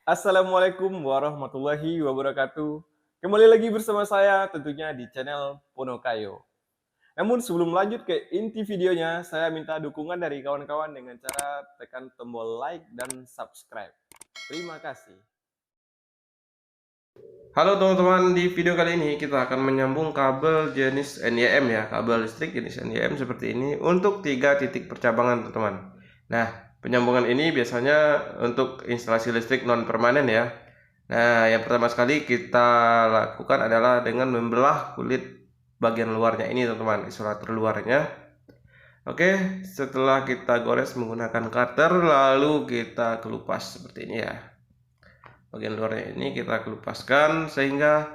Assalamualaikum warahmatullahi wabarakatuh. Kembali lagi bersama saya tentunya di channel Ponokayo. Namun sebelum lanjut ke inti videonya, saya minta dukungan dari kawan-kawan dengan cara tekan tombol like dan subscribe. Terima kasih. Halo teman-teman, di video kali ini kita akan menyambung kabel jenis NYM ya, kabel listrik jenis NYM seperti ini untuk 3 titik percabangan teman-teman. Nah, penyambungan ini biasanya untuk instalasi listrik non permanen ya. Nah, yang pertama sekali kita lakukan adalah dengan membelah kulit bagian luarnya ini teman-teman, isolator luarnya. Oke, setelah kita gores menggunakan cutter, lalu kita kelupas seperti ini ya. Bagian luarnya ini kita kelupaskan sehingga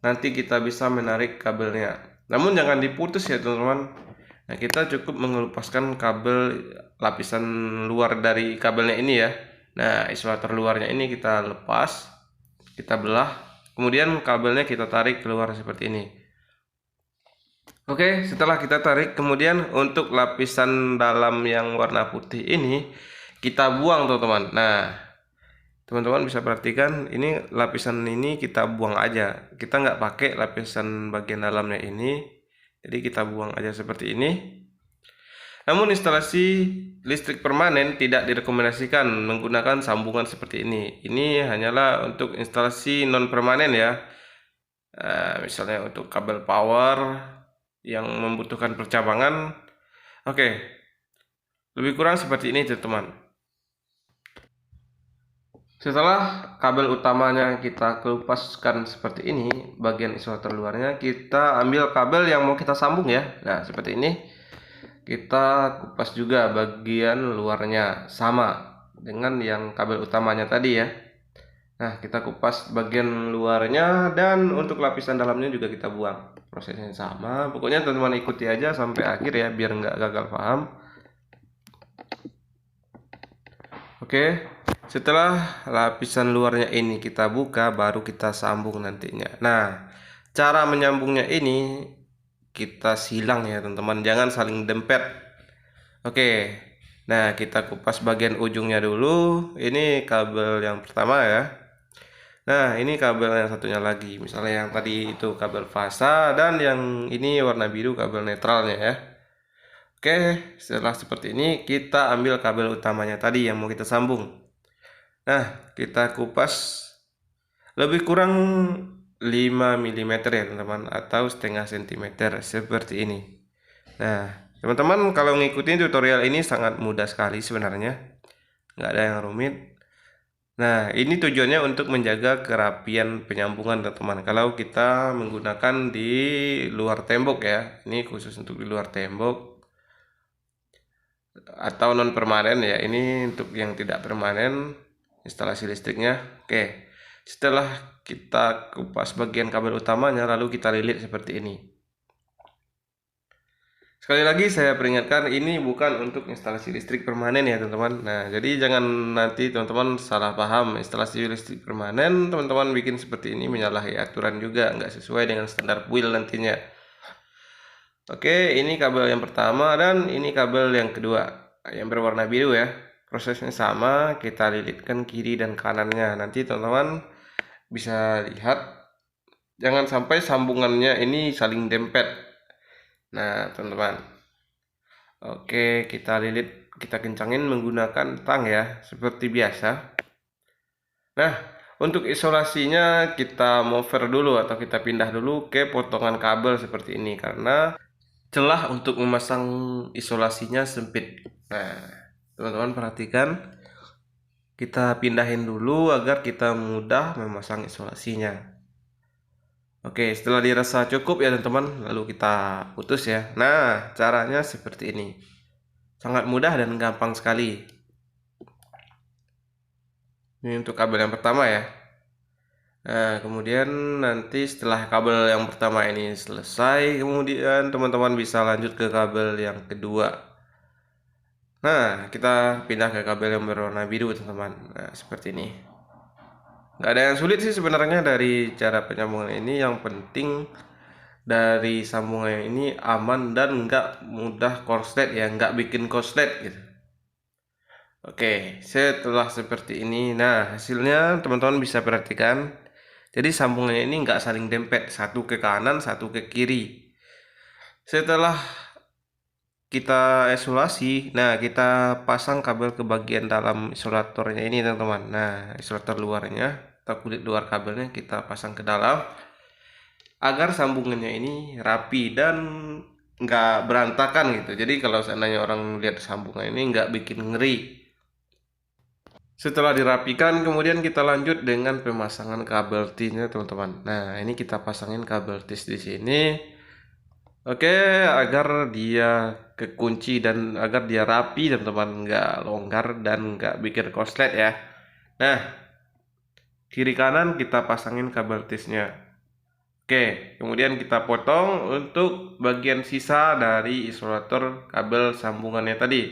nanti kita bisa menarik kabelnya. Namun jangan diputus ya teman-teman. Nah, kita cukup mengelupaskan kabel lapisan luar dari kabelnya ini ya. Nah, isolator luarnya ini kita lepas, kita belah, kemudian kabelnya kita tarik keluar seperti ini. Oke, setelah kita tarik, kemudian untuk lapisan dalam yang warna putih ini kita buang teman-teman. Nah, teman-teman bisa perhatikan ini lapisan ini kita buang aja, kita nggak pakai lapisan bagian dalamnya ini, jadi kita buang aja seperti ini. Namun instalasi listrik permanen tidak direkomendasikan menggunakan sambungan seperti ini hanyalah untuk instalasi non permanen ya. Misalnya untuk kabel power yang membutuhkan percabangan. Oke, lebih kurang seperti ini teman-teman. Setelah kabel utamanya kita kelupaskan seperti ini, bagian isolator luarnya, kita ambil kabel yang mau kita sambung ya. Nah, seperti ini. Kita kupas juga bagian luarnya sama dengan yang kabel utamanya tadi ya. Nah, kita kupas bagian luarnya dan untuk lapisan dalamnya juga kita buang. Prosesnya sama. Pokoknya teman-teman ikuti aja sampai akhir ya biar nggak gagal paham. Oke, setelah lapisan luarnya ini kita buka, baru kita sambung nantinya. Nah, cara menyambungnya ini kita silang ya teman-teman, jangan saling dempet. Oke, nah kita kupas bagian ujungnya dulu. Ini kabel yang pertama ya. Nah, ini kabel yang satunya lagi. Misalnya yang tadi itu kabel fasa dan yang ini warna biru kabel netralnya ya. Oke, setelah seperti ini kita ambil kabel utamanya tadi yang mau kita sambung. Nah, kita kupas lebih kurang 5 mm ya teman-teman, atau setengah cm seperti ini. Nah, teman-teman kalau ngikutin tutorial ini sangat mudah sekali sebenarnya, nggak ada yang rumit. Nah, ini tujuannya untuk menjaga kerapian penyambungan teman-teman. Kalau kita menggunakan di luar tembok ya, ini khusus untuk di luar tembok atau non permanen ya. Ini untuk yang tidak permanen instalasi listriknya. Oke, setelah kita kupas bagian kabel utamanya, lalu kita lilit seperti ini. Sekali lagi saya peringatkan, ini bukan untuk instalasi listrik permanen ya teman-teman. Nah, jadi jangan nanti teman-teman salah paham instalasi listrik permanen, teman-teman bikin seperti ini menyalahi aturan juga, nggak sesuai dengan standar build nantinya. Oke, ini kabel yang pertama dan ini kabel yang kedua, yang berwarna biru ya. Prosesnya sama, kita lilitkan kiri dan kanannya. Nanti teman-teman bisa lihat, jangan sampai sambungannya ini saling dempet. Nah, teman-teman. Oke, kita lilit, kita kencangin menggunakan tang ya, seperti biasa. Nah, untuk isolasinya kita mover dulu atau kita pindah dulu ke potongan kabel seperti ini karena celah untuk memasang isolasinya sempit. Nah, teman-teman perhatikan, kita pindahin dulu agar kita mudah memasang isolasinya. Oke, setelah dirasa cukup ya teman-teman, lalu kita putus ya. Nah, caranya seperti ini. Sangat mudah dan gampang sekali. Ini untuk kabel yang pertama ya. Nah, kemudian nanti setelah kabel yang pertama ini selesai, kemudian teman-teman bisa lanjut ke kabel yang kedua. Nah, kita pindah ke kabel yang berwarna biru teman-teman. Nah, seperti ini. Nggak ada yang sulit sih sebenarnya dari cara penyambungan ini. Yang penting dari sambungan ini aman dan nggak mudah korslet ya, nggak bikin korslet gitu. Oke, setelah seperti ini, nah hasilnya teman-teman bisa perhatikan. Jadi sambungannya ini nggak saling dempet, satu ke kanan, satu ke kiri. Setelah kita isolasi, nah kita pasang kabel ke bagian dalam isolatornya ini teman-teman. Nah, isolator luarnya atau kulit luar kabelnya kita pasang ke dalam agar sambungannya ini rapi dan nggak berantakan gitu. Jadi kalau seandainya orang lihat sambungan ini nggak bikin ngeri. Setelah dirapikan, kemudian kita lanjut dengan pemasangan kabel T-nya teman-teman. Nah, ini kita pasangin kabel T di sini. Oke, agar dia kekunci dan agar dia rapi teman-teman, nggak longgar dan nggak bikin konslet ya. Nah, kiri kanan kita pasangin kabel T-nya. Oke, kemudian kita potong untuk bagian sisa dari isolator kabel sambungannya tadi.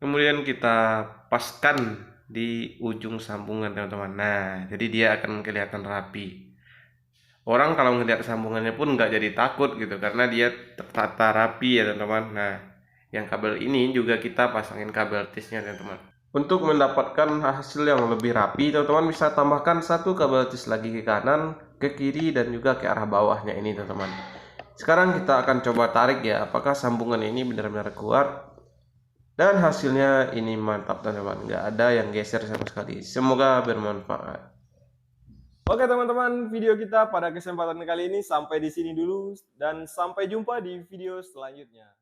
Kemudian kita paskan di ujung sambungan teman-teman. Nah, jadi dia akan kelihatan rapi. Orang kalau ngeliat sambungannya pun nggak jadi takut gitu karena dia tertata rapi ya teman-teman. Nah, yang kabel ini juga kita pasangin kabel tisnya teman-teman. Untuk mendapatkan hasil yang lebih rapi, teman-teman bisa tambahkan satu kabel tis lagi ke kanan, ke kiri dan juga ke arah bawahnya ini teman-teman. Sekarang kita akan coba tarik ya, apakah sambungan ini benar-benar kuat. Dan hasilnya ini mantap teman-teman, nggak ada yang geser sama sekali. Semoga bermanfaat. Oke teman-teman, video kita pada kesempatan kali ini sampai di sini dulu dan sampai jumpa di video selanjutnya.